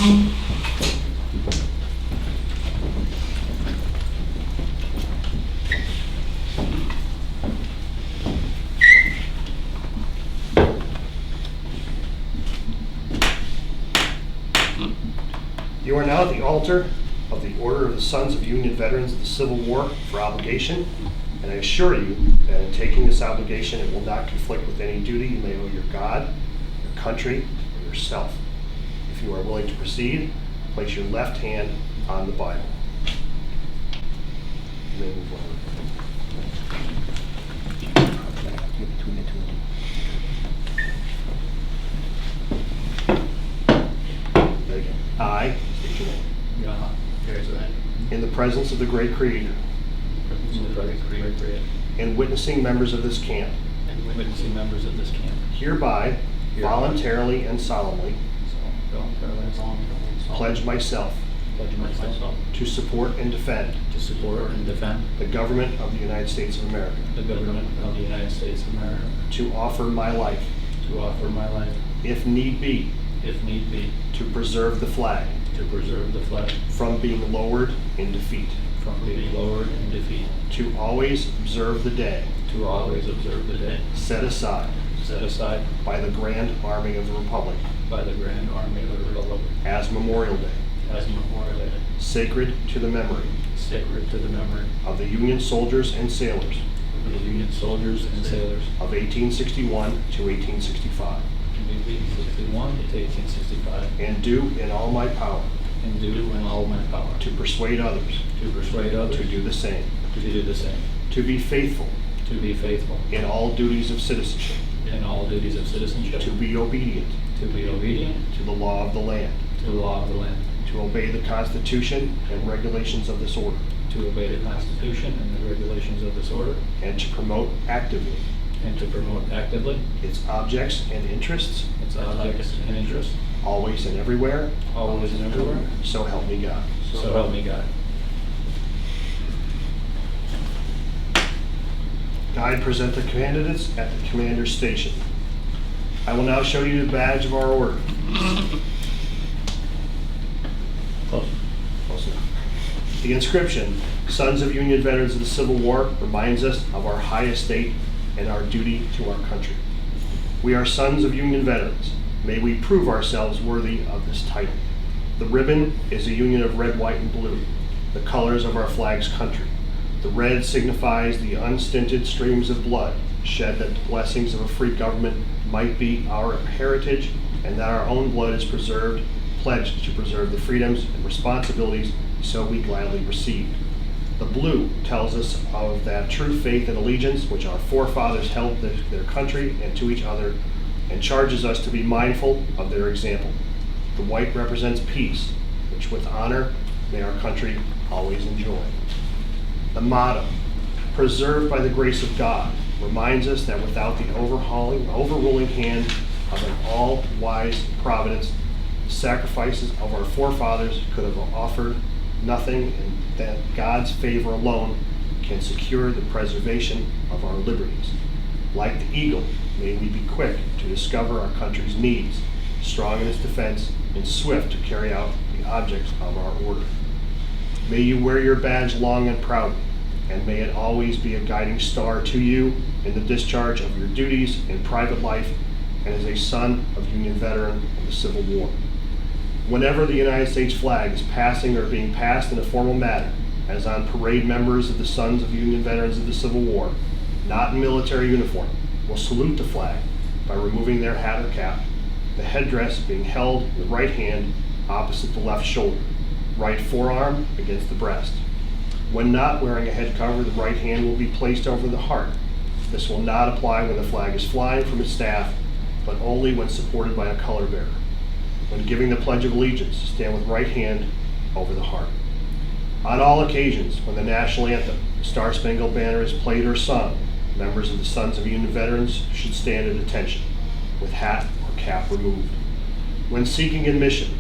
You are now at the altar of the Order of the Sons of Union Veterans of the Civil War for obligation, and I assure you that in taking this obligation it will not conflict with any duty you may owe your God, your country, or yourself. If you are willing to proceed, place your left hand on the Bible. You may move forward. I, state your name. In the presence of the great Creator. And witnessing members of this camp. Hereby, voluntarily and solemnly. Pledge myself. To support and defend. The government of the United States of America. To offer my life. If need be. To preserve the flag. From being lowered in defeat. To always observe the day. Set aside. By the Grand Army of the Republic. As Memorial Day. Sacred to the memory. Of the Union soldiers and sailors. Of 1861 to 1865. And do in all my power. To persuade others. To do the same. To be faithful. In all duties of citizenship. To be obedient. To the law of the land. To obey the Constitution and regulations of this order. And to promote actively. Its objects and interests. Always and everywhere. So help me God. I present the candidates at the commander's station. I will now show you the badge of our order. Close enough. The inscription, Sons of Union Veterans of the Civil War, reminds us of our high estate and our duty to our country. We are sons of Union veterans. May we prove ourselves worthy of this title. The ribbon is a union of red, white, and blue, the colors of our flag's country. The red signifies the unstinted streams of blood shed that the blessings of a free government might be our heritage, and that our own blood is pledged to preserve the freedoms and responsibilities so we gladly received. The blue tells us of that true faith and allegiance which our forefathers held to their country and to each other, and charges us to be mindful of their example. The white represents peace, which with honor may our country always enjoy. The motto, preserved by the grace of God, reminds us that without the overruling hand of an all-wise providence, the sacrifices of our forefathers could have offered nothing, and that God's favor alone can secure the preservation of our liberties. Like the eagle, may we be quick to discover our country's needs, strong in its defense, and swift to carry out the objects of our order. May you wear your badge long and proudly, and may it always be a guiding star to you in the discharge of your duties in private life and as a son of Union veteran of the Civil War. Whenever the United States flag is passing or being passed in a formal manner, as on parade, members of the Sons of Union Veterans of the Civil War, not in military uniform, will salute the flag by removing their hat or cap, the headdress being held in the right hand opposite the left shoulder, right forearm against the breast. When not wearing a head cover, the right hand will be placed over the heart. This will not apply when the flag is flying from its staff, but only when supported by a color bearer. When giving the Pledge of Allegiance, stand with right hand over the heart. On all occasions, when the national anthem, the Star-Spangled Banner, is played or sung, members of the Sons of Union Veterans should stand at attention, with hat or cap removed. When seeking admission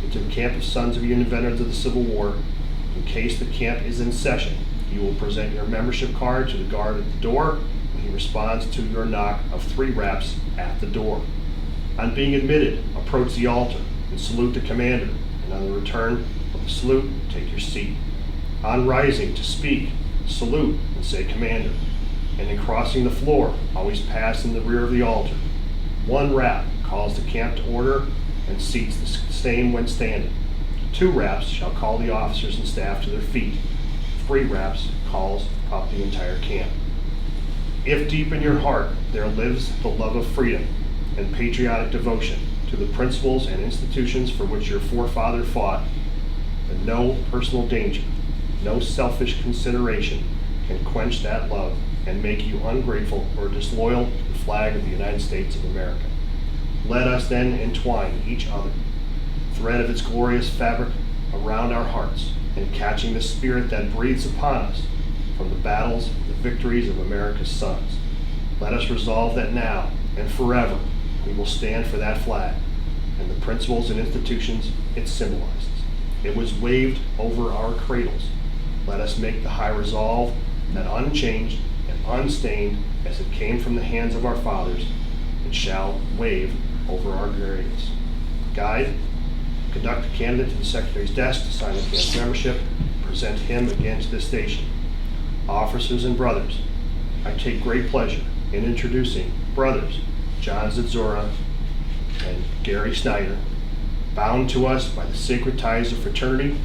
into the camp of Sons of Union Veterans of the Civil War, in case the camp is in session, you will present your membership card to the guard at the door when he responds to your knock of 3 raps at the door. On being admitted, approach the altar and salute the commander and on the return of the salute, take your seat. On rising to speak, salute and say Commander. And in crossing the floor, always pass in the rear of the altar. 1 rap calls the camp to order and seats the same when standing. 2 raps shall call the officers and staff to their feet. 3 raps calls up the entire camp. If deep in your heart there lives the love of freedom and patriotic devotion to the principles and institutions for which your forefather fought, then no personal danger, no selfish consideration can quench that love and make you ungrateful or disloyal to the flag of the United States of America. Let us then entwine each other, thread of its glorious fabric around our hearts, and catching the spirit that breathes upon us from the battles and the victories of America's sons. Let us resolve that now and forever we will stand for that flag and the principles and institutions it symbolizes. It was waved over our cradles. Let us make the high resolve that unchanged and unstained as it came from the hands of our fathers, it shall wave over our graves. Guide, conduct the candidate to the Secretary's desk to sign the camp membership, present him again to the station. Officers and brothers, I take great pleasure in introducing brothers John ZADZURA and Gary SNYDER, bound to us by the sacred ties of fraternity,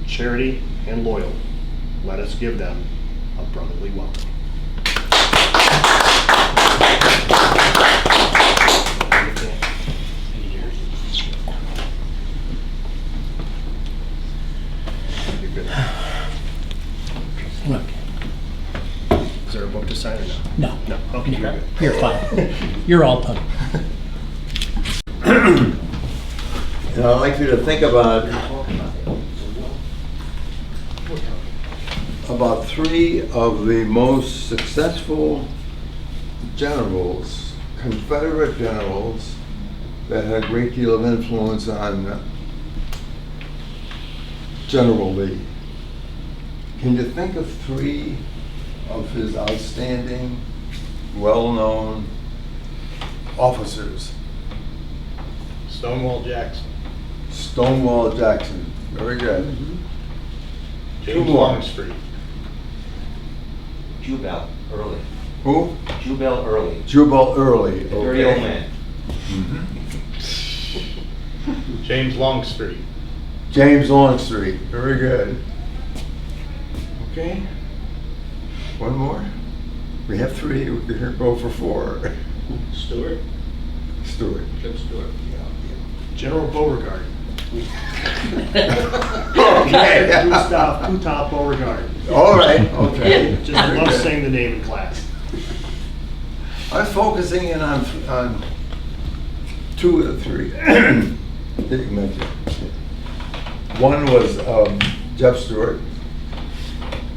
charity, and loyalty. Let us give them a brotherly welcome. You're good. Look, Is there a book to sign or no? no. No. Okay, you're good. You're fine. You're all done. And I'd like you to think about 3 of the most successful generals, Confederate generals, that had a great deal of influence on General Lee. Can you think of 3 of his outstanding, well-known officers? Stonewall Jackson. Stonewall Jackson, very good. James Longstreet. Jubal Early. Who? Jubal Early. Jubal Early. The dirty old man. James Longstreet. James Longstreet, very good. Okay. One more. We have 3. We're going to go for 4. Stewart. Stewart. Jim Stewart. General Beauregard. Okay. Gustav Beauregard. All right. Okay. Just Very love good. saying the name in class. I'm focusing in on 2 of the 3 that you mentioned. One was Jeff Stewart.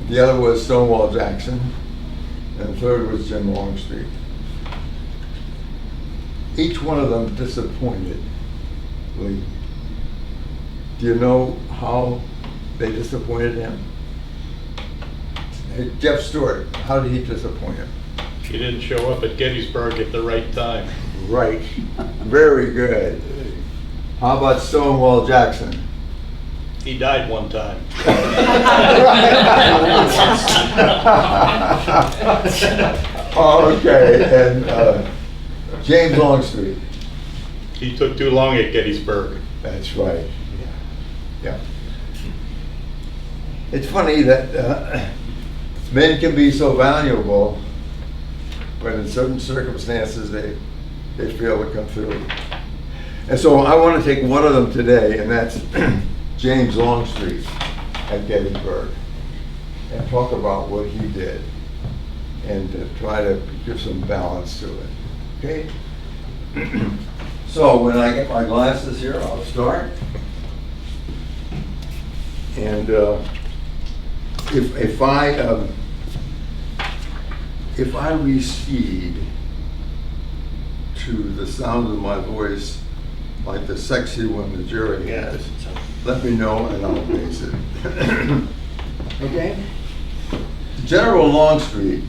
The other was Stonewall Jackson. And the third was Jim Longstreet. Each one of them disappointed Lee. Do you know how they disappointed him? Hey, Jeff Stewart, how did he disappoint him? He didn't show up at Gettysburg at the right time. Right. Very good. How about Stonewall Jackson? He died one time. Okay, and James Longstreet. He took too long at Gettysburg. That's right. Yeah. It's funny that men can be so valuable, but in certain circumstances they fail to come through. And so I want to take one of them today, and that's James Longstreet at Gettysburg, and talk about what he did, and try to give some balance to it. Okay? So when I get my glasses here, I'll start. And if I recede to the sound of my voice like the sexy one the jury has, let me know and I'll raise it. Okay? General Longstreet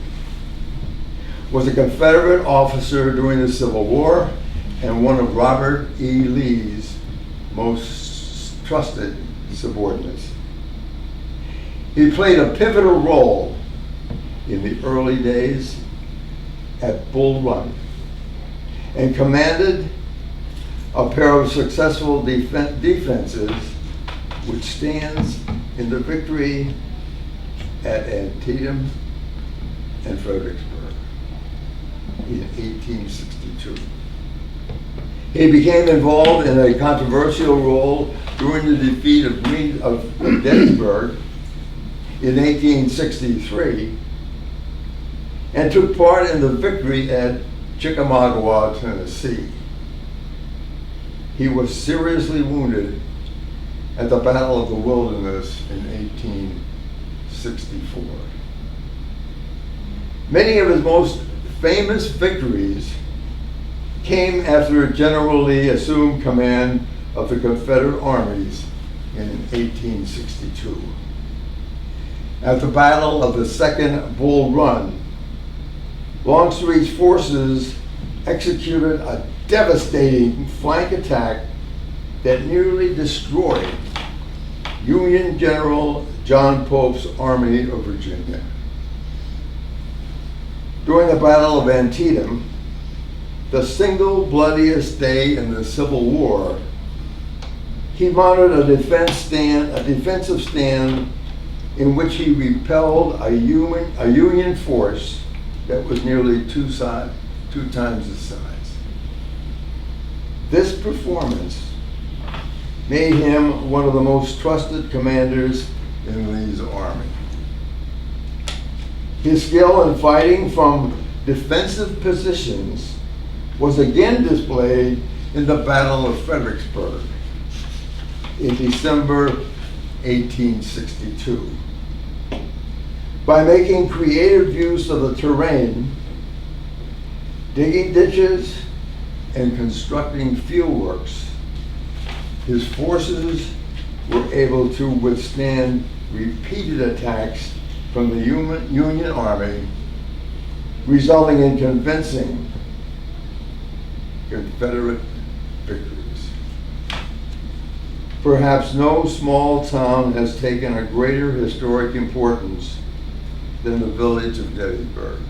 was a Confederate officer during the Civil War and one of Robert E. Lee's most trusted subordinates. He played a pivotal role in the early days at Bull Run and commanded a pair of successful defenses which stands in the victory at Antietam and Fredericksburg in 1862. He became involved in a controversial role during the defeat of Gettysburg in 1863 and took part in the victory at Chickamauga, Tennessee. He was seriously wounded at the Battle of the Wilderness in 1864. Many of his most famous victories came after General Lee assumed command of the Confederate armies in 1862. At the Battle of the Second Bull Run, Longstreet's forces executed a devastating flank attack that nearly destroyed Union General John Pope's Army of Virginia. During the Battle of Antietam, the single bloodiest day in the Civil War, he mounted a defensive stand in which he repelled a Union force that was nearly two times his size. This performance made him one of the most trusted commanders in Lee's army. His skill in fighting from defensive positions was again displayed in the Battle of Fredericksburg in December 1862. By making creative use of the terrain, digging ditches, and constructing fieldworks, his forces were able to withstand repeated attacks from the Union Army, resulting in convincing Confederate victories. Perhaps no small town has taken a greater historic importance than the village of Gettysburg.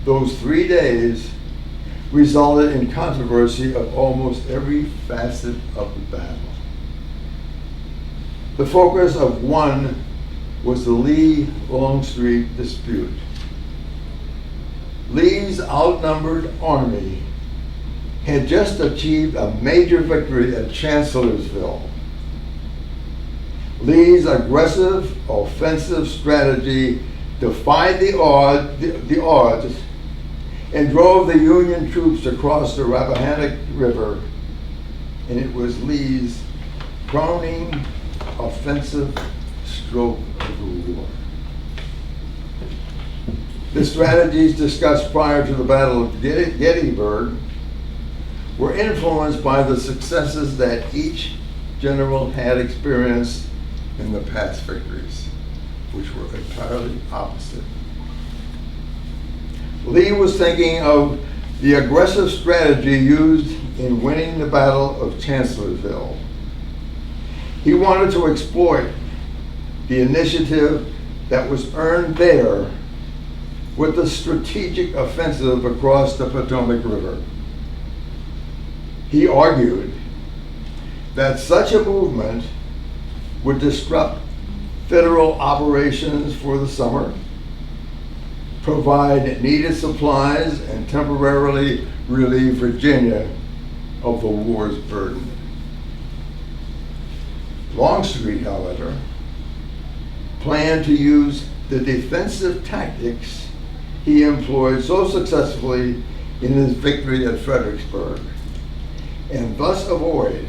Those 3 days resulted in controversy of almost every facet of the battle. The focus of one was the Lee-Longstreet dispute. Lee's outnumbered army had just achieved a major victory at Chancellorsville. Lee's aggressive offensive strategy defied the odds and drove the Union troops across the Rappahannock River, and it was Lee's crowning offensive stroke of the war. The strategies discussed prior to the Battle of Gettysburg were influenced by the successes that each general had experienced in the past victories, which were entirely opposite. Lee was thinking of the aggressive strategy used in winning the Battle of Chancellorsville. He wanted to exploit the initiative that was earned there with the strategic offensive across the Potomac River. He argued that such a movement would disrupt federal operations for the summer, provide needed supplies, and temporarily relieve Virginia of the war's burden. Longstreet, however, planned to use the defensive tactics he employed so successfully in his victory at Fredericksburg, and thus avoid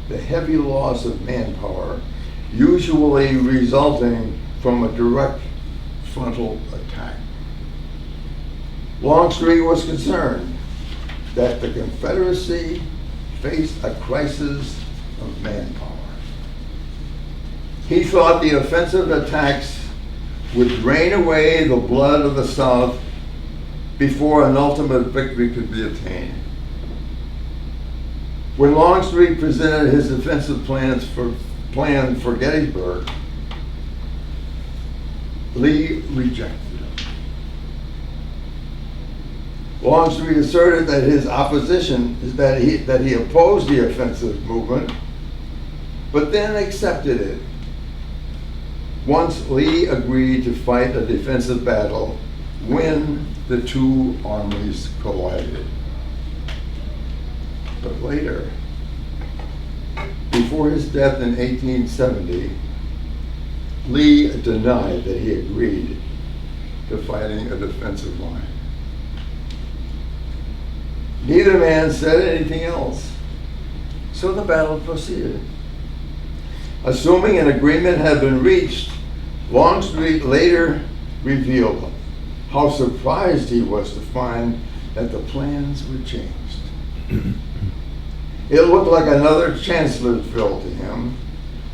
the heavy loss of manpower usually resulting from a direct frontal attack. Longstreet was concerned that the Confederacy faced a crisis of manpower. He thought the offensive attacks would drain away the blood of the South before an ultimate victory could be attained. When Longstreet presented his defensive plan for Gettysburg, Lee rejected it. Longstreet asserted that his opposition is that he opposed the offensive movement, but then accepted it once Lee agreed to fight a defensive battle when the two armies collided. But later, before his death in 1870, Lee denied that he agreed to fighting a defensive line. Neither man said anything else, so the battle proceeded. Assuming an agreement had been reached, Longstreet later revealed how surprised he was to find that the plans were changed. It looked like another Chancellorsville to him,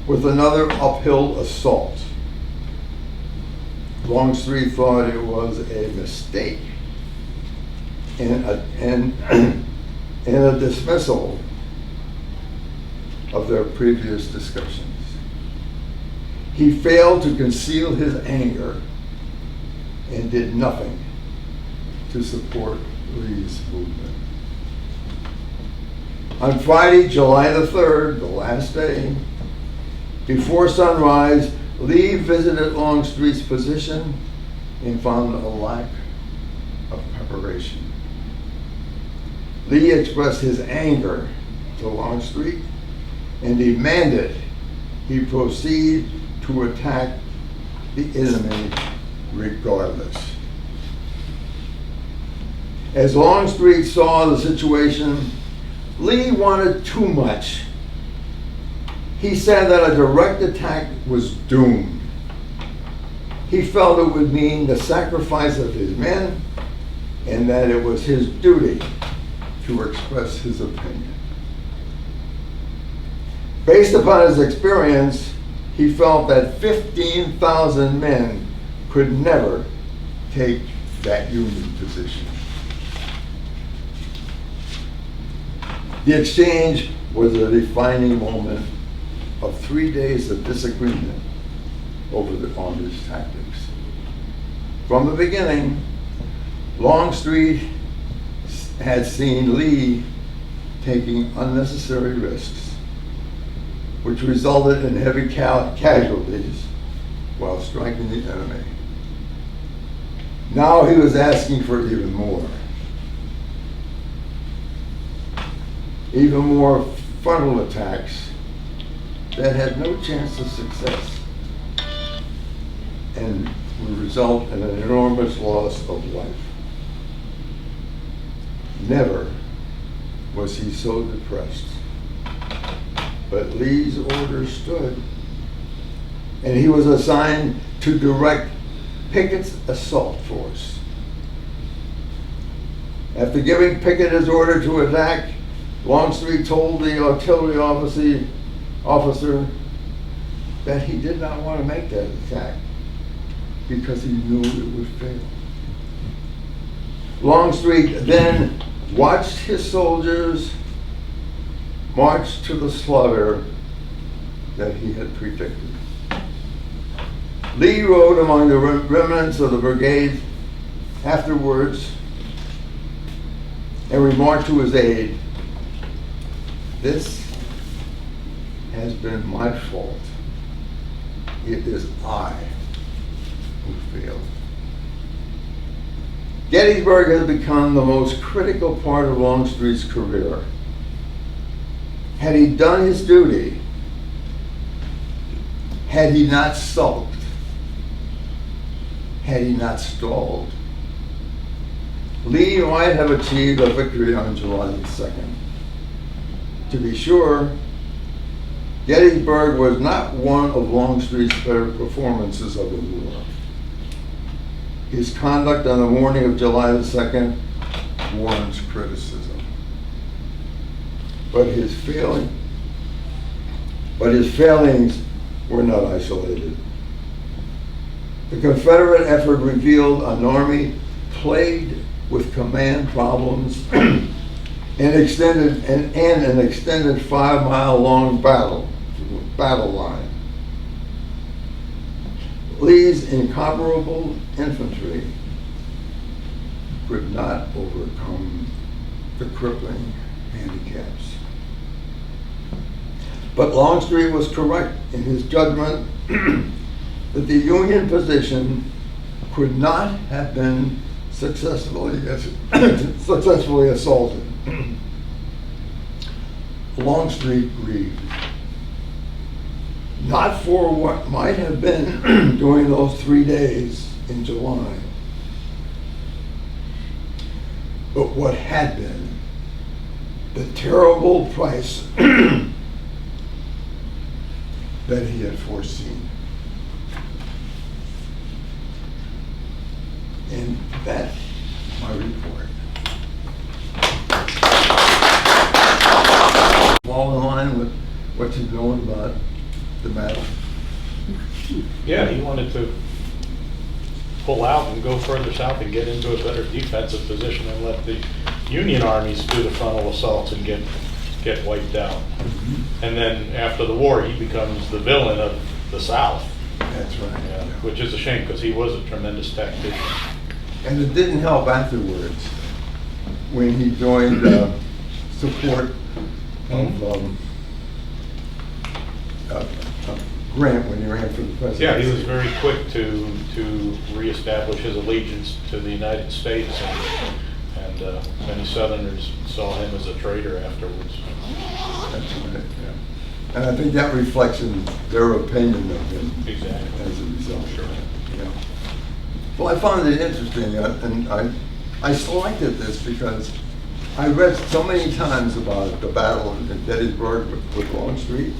with another uphill assault. Longstreet thought it was a mistake and a dismissal of their previous discussions. He failed to conceal his anger and did nothing to support Lee's movement. On Friday, July the 3rd, the last day, before sunrise, Lee visited Longstreet's position and found a lack of preparation. Lee expressed his anger to Longstreet and demanded he proceed to attack the enemy regardless. As Longstreet saw the situation, Lee wanted too much. He said that a direct attack was doomed. He felt it would mean the sacrifice of his men and that it was his duty to express his opinion. Based upon his experience, he felt that 15,000 men could never take that Union position. The exchange was a defining moment of 3 days of disagreement over the Army's tactics. From the beginning, Longstreet had seen Lee taking unnecessary risks, which resulted in heavy casualties while striking the enemy. Now he was asking for even more frontal attacks that had no chance of success and would result in an enormous loss of life. Never was he so depressed. But Lee's orders stood, and he was assigned to direct Pickett's assault force. After giving Pickett his order to attack, Longstreet told the artillery officer that he did not want to make that attack because he knew it would fail. Longstreet then watched his soldiers march to the slaughter that he had predicted. Lee rode among the remnants of the brigade afterwards and remarked to his aide, "This has been my fault. It is I who failed." Gettysburg has become the most critical part of Longstreet's career. Had he done his duty, had he not sulked, had he not stalled, Lee might have achieved a victory on July 2nd. To be sure, Gettysburg was not one of Longstreet's better performances of the war. His conduct on the morning of July the 2nd warrants criticism. But his failings were not isolated. The Confederate effort revealed an army plagued with command problems and an extended 5-mile long battle line. Lee's incomparable infantry could not overcome the crippling handicaps. But Longstreet was correct in his judgment that the Union position could not have been successfully assaulted. Longstreet grieved, not for what might have been during those 3 days in July, but what had been, the terrible price that he had foreseen. And that's my report. Fall in line with what you've known about the battle. Yeah, he wanted to pull out and go further south and get into a better defensive position and let the Union armies do the frontal assaults and get wiped out. And then after the war, he becomes the villain of the South. That's right. Yeah, which is a shame because he was a tremendous tactician. And it didn't help afterwards when he joined support of Grant when he ran for the presidency. Yeah, he was very quick to reestablish his allegiance to the United States, and many Southerners saw him as a traitor afterwards. That's right. Yeah. And I think that reflects in their opinion of him. Exactly. As a result. Sure. Yeah. Well, I found it interesting, and I selected this because I read so many times about the battle in Gettysburg with Longstreet,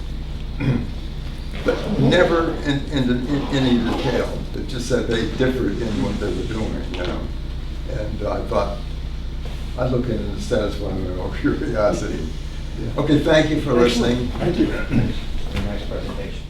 but never in any detail. It just said they differed in what they were doing, you know. And I thought I'd look into the satisfy my own curiosity. Okay, thank you for listening. Thank you. Very nice presentation.